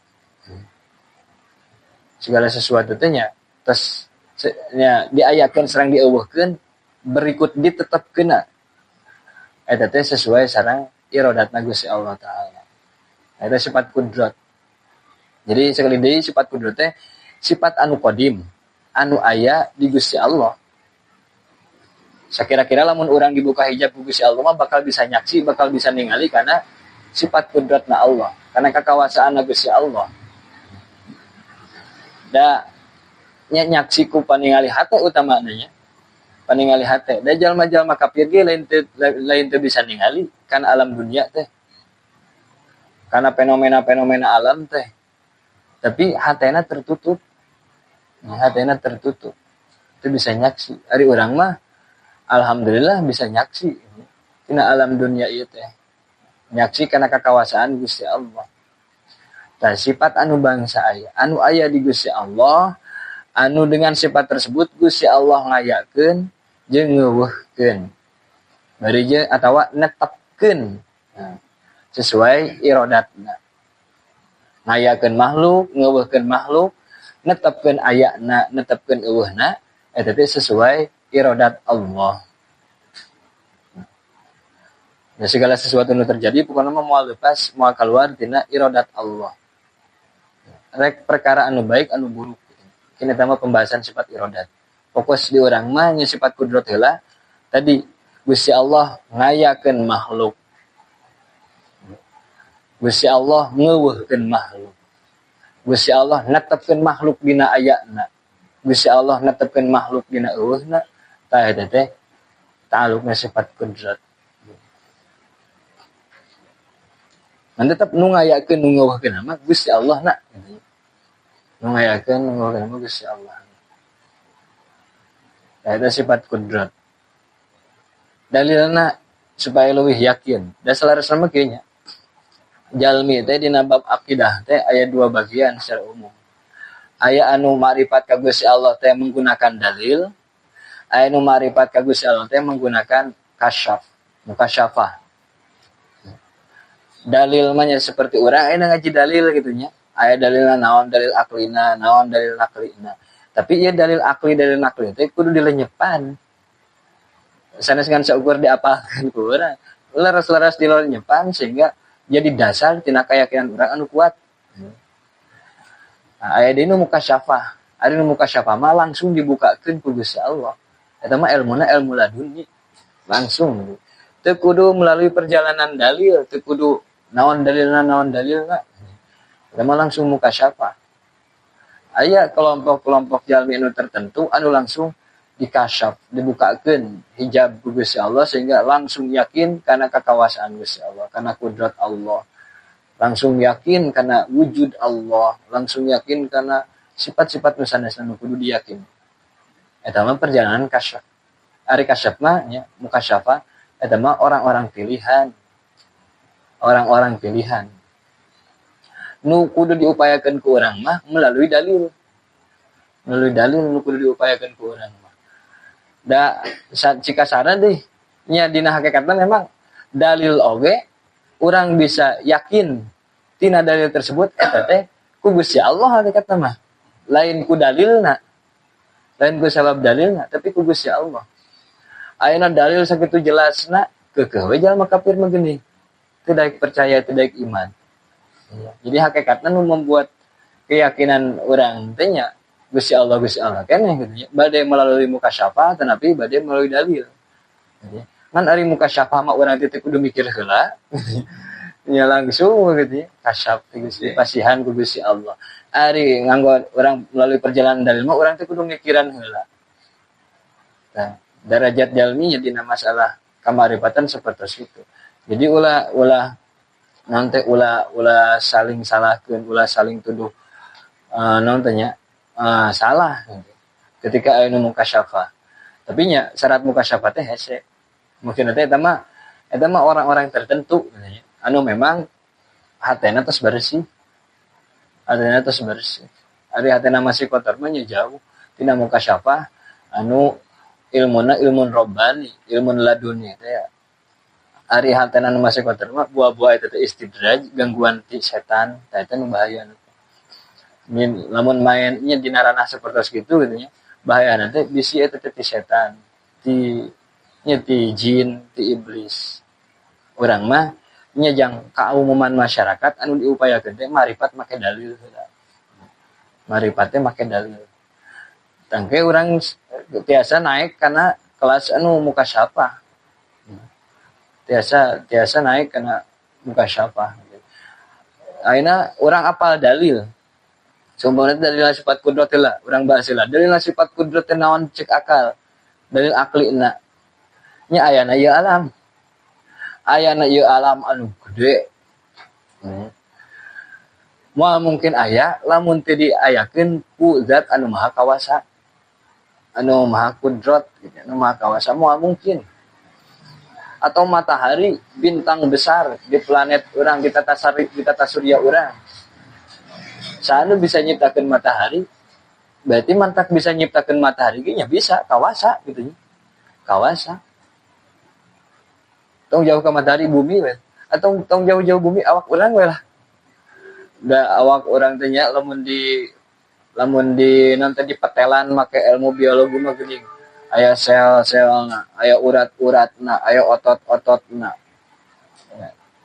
Segala sesuatu teh nya tos nya diayakeun sareng dieuweuhkeun berikut ditetepkeunna. Eta teh sesuai sareng iradatna Gusti Allah taala. Eta sifat kudrat. Jadi sekali deui sifat kudrat teh sifat anu qadim, anu aya di Gusti Allah. Sakira-kira lamun urang dibuka hijab ku Gusti Allah mah bakal bisa nyaksi, bakal bisa ningali karena sifat kudratna Allah, karena kakawasaanna Gusti Allah. Da nyaksi ku paningali hate utamana nya. Paningali hate. Da jalma-jalma kafir ge lain teu bisa ningali kana alam dunia teh. Karena fenomena-fenomena alam teh. Tapi hatena tertutup. Hatena tertutup. Itu bisa nyaksi. Ari urang mah alhamdulillah bisa nyaksi. Tina alam dunia ieu teh. Nyaksi kana kakawasaan Gusti Allah. Tah sifat anu bangsa aya, anu aya di Gusti Allah, anu dengan sifat tersebut Gusti Allah ngayakeun jeung ngeuweuhkeun. Bari je atawa netepkeun. Sesuai iradatna. Ngayakeun makhluk, ngeuweuhkeun makhluk, netepkeun ayana, netepkeun eueuhna, eta teh sesuai iradat Allah. Ya segala sesuatu anu terjadi pokona mah moal lepas, moal keluar tina iradat Allah. Rek perkara anu baik anu buruk. Kini tama pembahasan sifat iradat. Fokus di urang mah nya sifat kudrat heula. Tadi Gusti Allah ngayakeun makhluk. Gusti Allah ngeuweuhkeun makhluk. Gusti Allah netepkeun makhluk dina ayana. Gusti Allah netepkeun makhluk dina eueuhna. Tah eta teh ta'alluqna sifat kudrat. Man tetep nu ngayakeun nu ngeuweuhkeun mah Gusti Allah na. Nu ngayakeun nu ngeuweuhkeun mah Gusti Allah. Eta sifat kudrat. Dalilna supaya leuwih yakin. Da salarasna mah kieu nya. Jalmi teh dina bab akidah teh aya dua bagian secara umum. Aya anu ma'rifat ka Gusti Allah teh menggunakan dalil, aya anu ma'rifat ka Gusti Allah teh menggunakan kasyaf, mukasyafah. Dalil mah nya seperti urang aya ngaji dalil gitu nya. Aya dalilna naon dalil aklina, naon dalil naklina. Tapi ieu dalil akli dalil nakli teh kudu dilenyepan. Sanes ngan saukur diapalkeun ku urang. Leres-leres dilenyepan sehingga jadi dasar tina keyakinan urang anu kuat. Nah, aya deui nu mukasyafah. Ari nu mukasyafah mah langsung dibukakeun ku Gusti Allah. Eta mah ilmuna ilmu laduni. Langsung. Teu kudu melalui perjalanan dalil, teu kudu naon dalilna. Eta mah langsung mukasyafah. Aya kelompok-kelompok jalmi anu tertentu anu langsung dikasyaf, dibukakeun hijab ku Gusti Allah sehingga langsung yakin kana kakawasaan Gusti Allah, kana kudrat Allah. Langsung yakin kana wujud Allah, langsung yakin kana sifat-sifat nu sanesna nu kudu diyakin. Eta mah perjalanan kasyaf. Ari kasyaf mah nya mukasyafah eta mah orang-orang pilihan. Orang-orang pilihan. Nu kudu diupayakeun ku urang mah melalui dalil. Melalui dalil nu kudu diupayakeun ku urang mah. Da cika saran deui nya dina hakikatna memang dalil oge urang bisa yakin tina dalil tersebut eta teh ku Gusti Allah hakikatna mah. Lain ku dalilna. Lain ku sabab dalilna tapi ku Gusti Allah. Ayeuna dalil sakitu jelasna kekeh we jalma kafir mah geuning. Tidak percaya, tidak iman. Jadi hakikatnya membuat keyakinan orang tanya Gusti Allah keneh gitu ya. Bade melalui mukasyafah tapi bade melalui dalil. Kan ari mukasyafah mah urang teh kudu mikir heula. Ya langsung gitu ya. Kasyaf Gusti pasihan ku Gusti Allah. Ari nganggo orang melalui perjalanan dalil mah urang teh kudu mikiran heula. Nah, derajat jalmi dina masalah kamarifatan seperti itu. Jadi ulah nanti ulah saling salahkeun, ulah saling tuduh salah ketika anu mukasyafah. Tapi nya syarat mukasyafah teh hese. Mungkin eta mah orang-orang tertentu anu memang hatena tos bersih. Hatena tos bersih. Ari hatena masih kotor mah jauh tina mukasyafah anu ilmuna ilmun robbani, ilmun laduni teh. Ari hatena anu masih kotor mah buah-buah eta teh istidraj, gangguan ti setan, tah eta nu bahaya. Lamun mainnya dina ranah seperti itu gitu nya. Bahayana teh bisi eta teh ti setan, ti jin, ti iblis. Urang mah nya jang kaumuman masyarakat anu diupayakeun teh marifat make dalil heula. Marifat teh make dalil. Tangke urang tiasa naik karena kelas anu mukasyafah. Tiasa naik karena mukasyafah. Ayeuna urang apal dalil. Sumpahna dalil sifat kudrat heula, urang bahas heula. Dalil sifat kudrat teh naon cek akal. Dalil aklina. Nya ayana ieu alam. Ayana ieu alam anu gede. Moal mungkin aya lamun teu diayakeun ku zat anu maha kawasa. Anu maha kudrat, anu maha kawasa moal mungkin. Atau matahari, bintang besar di planet urang, di tata surya urang. Saanu bisa nyiptakeun matahari, berarti mantak bisa nyiptakeun matahari ge nya bisa kawasa gitu nya. Kawasa. Tong jauh ke matahari bumi we. Atau tong jauh-jauh bumi awak urang we lah. Da awak urang teh nya lamun di nanti di petelan make ilmu biologi mah geuning. Aya sel-selna, aya urat-uratna, aya otot-ototna.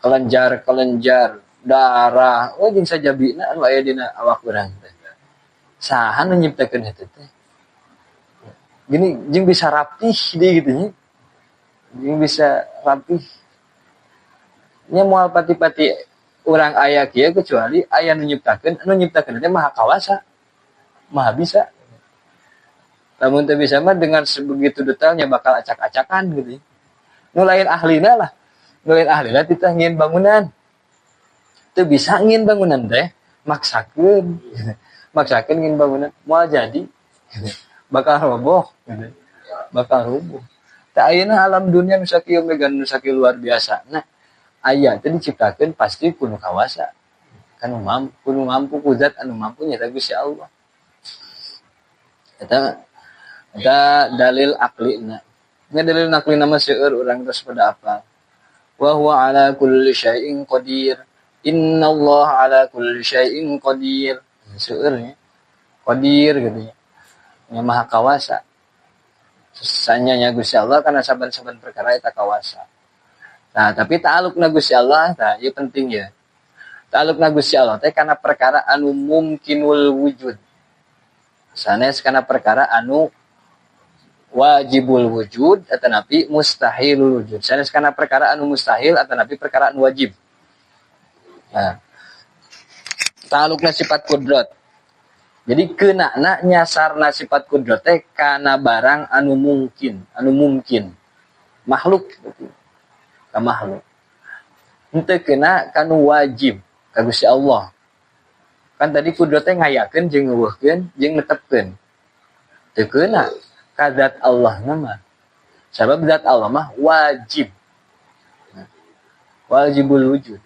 Kelenjar, darah, jeung sajabina anu aya dina awak urang teh. Saha nu nyiptakeun eta teh? Gini jeung bisa rapih deui kitu nya. Jeung bisa rapih. Nya moal pati-pati urang aya kieu kecuali aya nu nyiptakeun teh maha kawasa. Maha bisa. Lamun teu bisa mah dengan sebegitu detailnya bakal acak-acakan gitu. Nu lain ahlina lah. Nu lain ahlina titah ngieun bangunan. Teu bisa ngieun bangunan teh, maksakeun. Maksakeun ngieun bangunan moal jadi. Bakal roboh gitu. Bakal roboh. Tah ayeuna alam dunia nu sakieu mega nu sakieu luar biasa. Nah, aya teh diciptakeun pasti kudu kawasa. Kan mampu ku zat anu mampu nyaeta Gusti Allah. Eta dalil aklina. Nya dalil aklina mah seueur urang terus pada apa? Wa huwa ala kulli syai'in qadir. Innallaha ala kulli syai'in qadir. Seueur nya. Qadir gitu nya. Nya maha kawasa. Sanyanya Gusti Allah kana saban-saban perkara eta kawasa. Nah, tapi ta'alluqna Gusti Allah tah ieu penting ya. Ta'alluqna Gusti Allah teh kana perkara anu mungkinul wujud. Sanes kana perkara anu wajibul wujud atanapi mustahilul wujud. Sanes kana perkara anu mustahil atanapi perkara anu wajib. Nah, ta'alluqna sifat kudrat. Jadi keunana nyasarna sifat kudrat teh kana barang anu mungkin. Makhluk gitu. Ka makhluk. Henteu keuna kanu wajib ka Gusti Allah. Kan tadi kudrat teh ngayakeun jeung ngeuweuhkeun jeung netepkeun. Teu keuna ka zat Allah mah. Sabab zat Allah mah wajib. Wajibul wujud.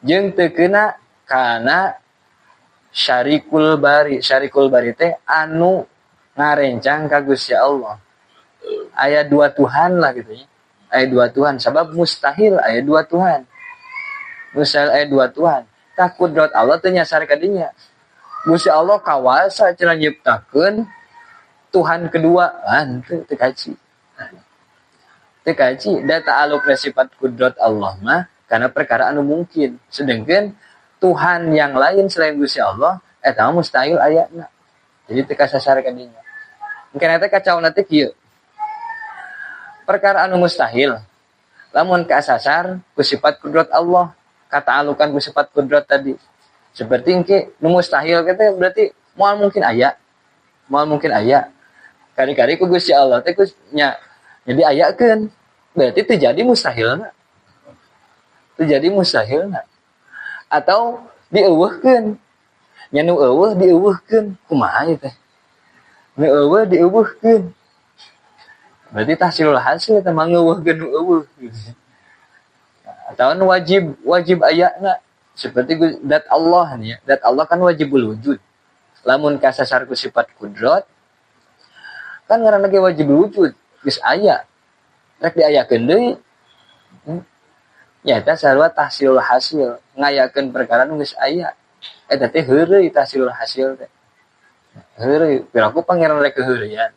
Jeung teu keuna kana syarikul bari. Syarikul bari teh anu ngarencang ka Gusti Allah. Aya dua Tuhan lah gitu ya. Aya dua Tuhan sabab mustahil aya dua Tuhan. Mustahil aya dua Tuhan. Tah kudrat Allah teh nyasar ka dinya. Gusti Allah kawasa cenah nyiptakeun Tuhan kedua, teu kaji. teu kaji da ta'alluqna sifat kudrat Allah mah karena perkara anu mungkin. Sedangkan Tuhan yang lain selain Gusti Allah eta mustahil ayana. Jadi teu kasasar ka dinya. Mungkin eta kacauna teh kieu. Perkara anu mustahil lamun kasasar ku sifat kudrat Allah, kata'alluqan ku sifat kudrat tadi. Seperti engke nu mustahil kita berarti moal mungkin aya. Moal mungkin aya. Kari-kari ku Gusti Allah teh nya jadi ayakeun. Berarti terjadi mustahilna. Terjadi mustahilna. Atau dieuweuhkeun. Nya nu eueuh dieuweuhkeun. Kumaha ieu teh? Nu eueuh dieuweuhkeun. Berarti tahsilul hasil teh mangeuweuhkeun nu eueuh. Atau wajib ayana seperti dat Allah nih ya. Dat Allah kan wajibul wujud. Lamun kasasar ku sifat kudrat kan ngaranna ge wajibul wujud. Geus aya. Rek diayakeun deui. Ya eta sarua tahsilul hasil, ngayakeun perkara nu geus aya. Eta teh heureuy tahsilul hasil teh. Heureuy, piraku pangeran rek heureuyan.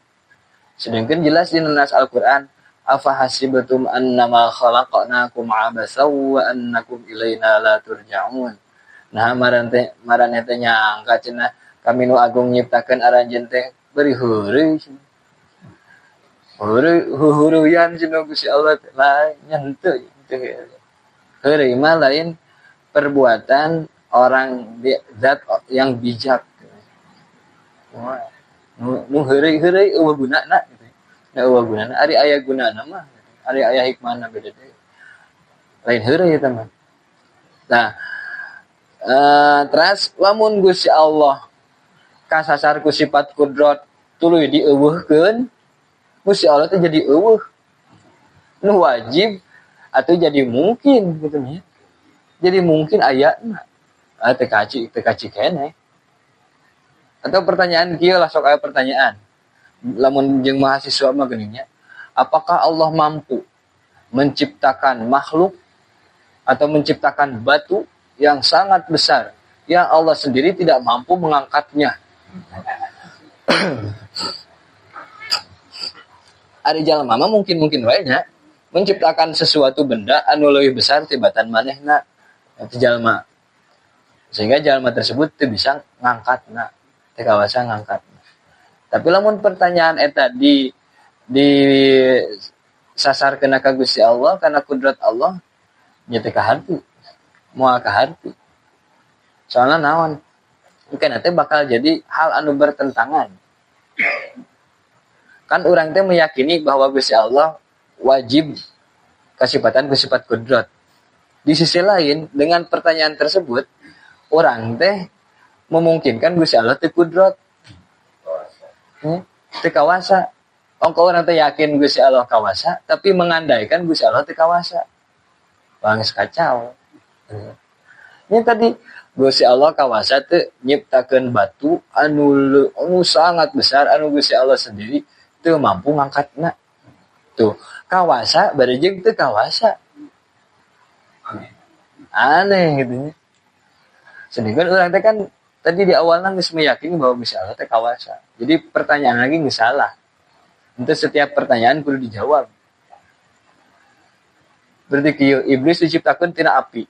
Sedangkan jelas di nas Al-Qur'an, afa hasibatum annama khalaqnakum abasaw wa annakum ilaina la turja'un. Nah maraneh teh nyangka cenah kami nu agung nyiptakeun aranjeun teh beri heureuy. Heureuyan cenah Gusti Allah teh lain henteu. Heureuy mah lain perbuatan orang zat yang bijak. Nu heureuy eueuh gunana gitu. Na eueuh gunana ari aya gunana mah, ari aya hikmahna beda deui. Lain heureuy eta mah. Nah, terus lamun Gusti Allah kasasar ku sifat kudrat tuluy dieuweuhkeun, Gusti Allah teh jadi eueuh. Nu wajib atau jadi mungkin gitu nya. Jadi mungkin ayatna. Teu kaci keneh. Atau pertanyaan kieu lah sok aya pertanyaan. Lamun jeung mahasiswa mah geuning nya. Apakah Allah mampu menciptakan makhluk atau menciptakan batu yang sangat besar yang Allah sendiri tidak mampu mengangkatnya? Ari jalma mah mungkin wae nya menciptakan sesuatu benda anu leuwih besar tibatan manehna atu jalma. Sehingga jalma tersebut teu bisa ngangkatna, teu kawasa ngangkatna. Tapi lamun pertanyaan eta di sasarkeun ka Gusti Allah kana kudrat Allah nya teh ka harti. Moal ka harti. Soalna naon? Mungkin teh bakal jadi hal anu bertentangan. Kan urang teh meyakini bahwa Gusti Allah wajib kasifatan sifat kudrat. Di sisi lain, dengan pertanyaan tersebut, orang teh memungkinkan Gusti Allah teu kudrat. Teu kawasa. Ongko orang teh yakin Gusti Allah kawasa, tapi mengandaikan Gusti Allah teu kawasa. Bangis kacau. Ini tadi Gusti Allah kawasa teu nyiptakeun batu anu sangat besar anu Gusti Allah sendiri teu mampu ngangkatna. Tuh, kawasa bari jeung teu kawasa. Aneh gitu nya. Sedangkan urang teh kan tadi di awalna geus meyakini bahwa Gusti Allah teh kawasa. Jadi pertanyaan lagi geus salah. Untuk setiap pertanyaan kudu dijawab. Berarti kieu iblis diciptakeun tina api.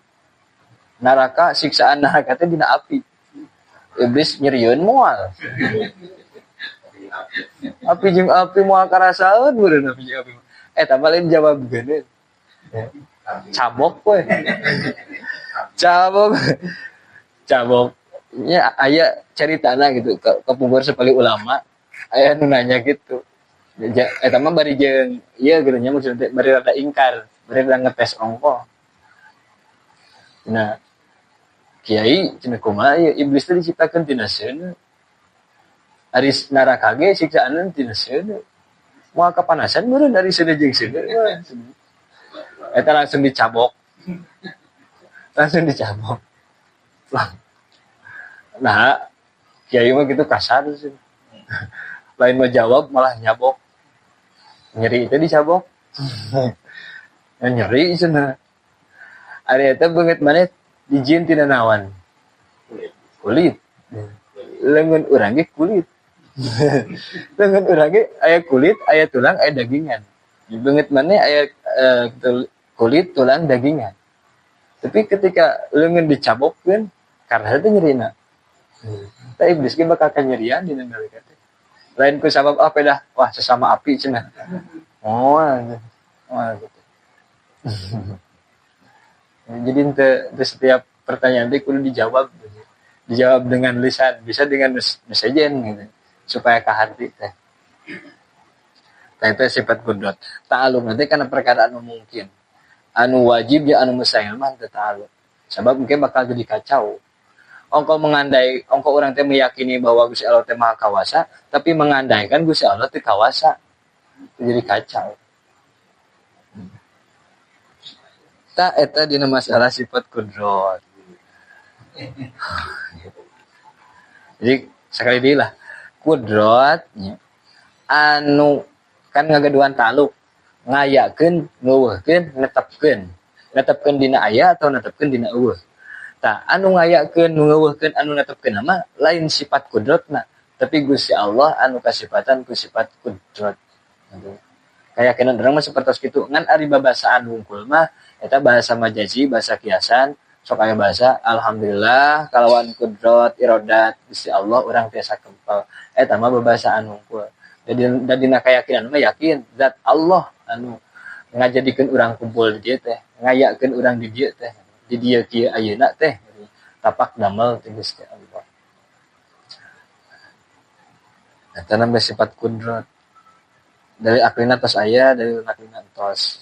Neraka siksaan neraka teh dina api. Iblis nyerieun moal. Api jeung api moal karasaeun meureun api jeung api. Eta mah lain jawab geuneun. Cabok we. Cabok. Ya aya caritana gitu kapungkur sapali ulama. Aya nu nanya gitu. Eta mah bari jeung ieu gitu nya maksudna bari rada ingkar, bari rada ngetes ongko. Nah, kiai cenah kumaha ieu iblis teh diciptakeun tina seuneu. Ari neraka ge siksaana tina seuneu. Moal kapanasan meureun dari seuneu jeung seuneu. Eta langsung dicabok. Nah, kiai mah gitu kasar sih. Lain mah jawab malah nyabok. Nyeri itu dicabok. Nyeri cenah. Ari eta beungeut maneh dijieun tina naon? Kulit. Leungeun urang ge kulit. Leungeun urang ge aya kulit, aya tulang, aya dagingan. Banget mana aya kulit, tulang, dagingan. Tapi ketika leungeun dicabokkeun, karena itu nyerina. Tah iblis ge bakal kanyerian dina nalika teh. Lain ku sabab apa dah? Wah, sesama api cenah. Oh, gitu. Jadi ente setiap pertanyaan itu kudu dijawab. Dijawab dengan lisan, bisa dengan mesejen gitu. Supaya ke hati teh. Nah, itu sifat kudrat. Ta'aluk nanti karena perkara anu mungkin. Anu wajib ya anu mustahil mah teu ta'aluk. Sebab mungkin bakal jadi kacau. Ongko orang teh meyakini bahwa Gusti Allah teh Maha Kawasa, tapi mengandaikan Gusti Allah teh kawasa. Jadi kacau. Ta eta dina masalah sifat kudrat. Jadi sekali deui lah kudrat anu kan ngagaduhan taluk ngayakeun ngeuweuhkeun netepkeun dina aya atau netepkeun dina eueuh. Tah anu ngayakeun ngeuweuhkeun anu netepkeun mah lain sifat kudratna, tapi Gusti Allah anu kasifatan ku sifat kudrat. Kayakeun urang mah sapertos kitu ngan ari babasaan hungkul mah eta bahasa majazi, bahasa kiasan, sok aya bahasa alhamdulillah kalawan kudrat iradat Gusti Allah urang tiasa kempel. Eta mah babasaan hungkul. Dan dina keyakinan mah yakin zat Allah anu ngajadikeun urang kumpul di dieu teh, ngayakeun urang di dieu teh, di dieu kieu ayeuna teh tapak damel ti Gusti Allah. Eta namanya sifat kudrat. Dari aklina tos aya, dari aklina tos.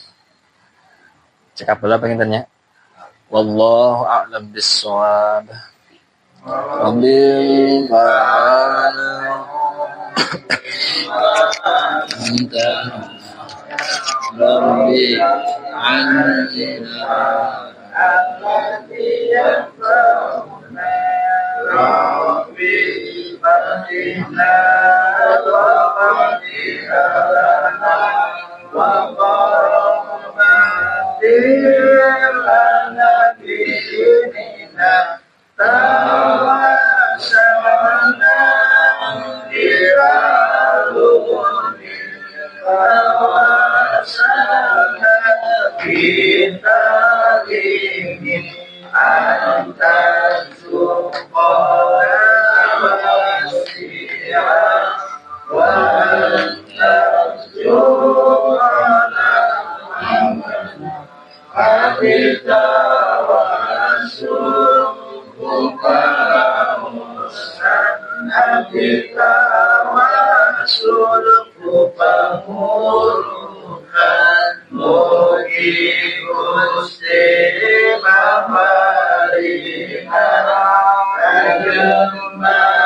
Cekap heula pengintennya. Wallahu a'lam bissawab. Rabbil anta Rabbi anzina alladhi yanfa'una Rabbi fatina wa fatina wa baraktir lana dinina tawasana iraluni tawasana kita ingin anta subhana wasi'a wa anta subhana Abita wa subuka Abita wa subuka murukan Mugi Gusti Maharina Agambaran